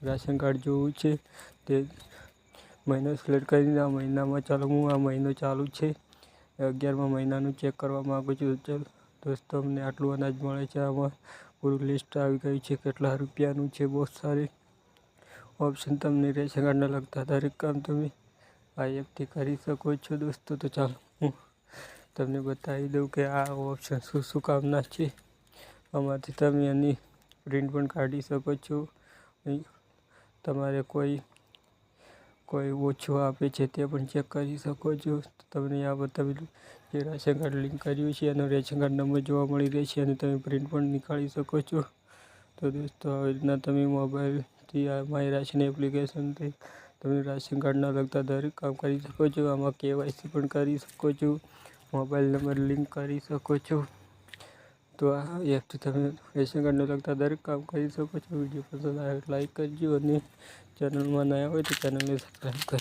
Ration card જોવું છે તે મહિનો સિલેક્ટ કરીને આ મહિનામાં આ મહિનો ચાલુ છે 11મા મહિનાનું ચેક કરવા માગું છું. ચાલો દોસ્તો, અમને આટલું અનાજ મળે છે. આમાં પૂરું લિસ્ટ આવી ગયું છે કેટલા રૂપિયાનું છે. બહુ સારી ઓપ્શન તમને રેશન કાર્ડને લગતા દરેક કામ તમે આ એપથી કરી શકો છો દોસ્તો. તો ચાલો હું તમને બતાવી દઉં કે આ ઓપ્શન શું કામના છે. આમાંથી તમે એની પ્રિન્ટ પણ કાઢી શકો છો. તમારે કોઈ ઓછું આપે છે તે પણ ચેક કરી શકો છો. તમને આ બતાવેલું જે રાશન કાર્ડ લિંક કર્યું છે એનો રેશન કાર્ડ નંબર જોવા મળી રહેશે અને તમે પ્રિન્ટ પણ નીકાળી શકો છો. તો દોસ્તો, આવી રીતના તમે મોબાઈલથી આ માય રાશન એપ્લિકેશનથી તમે રાશન કાર્ડના લગતા દરેક કામ કરી શકો છો. આમાં KYC પણ કરી શકો છો. મોબાઈલ નંબર લિંક કરી શકો છો. તો આ એપથી તમે રેશન કાર્ડને લગતા દરેક કામ કરી શકો છો. વિડીયો પસંદ આવે લાઈક કરજો અને ચેનલમાં નયા હોય તો ચેનલને સબસ્ક્રાઈબ કરજો.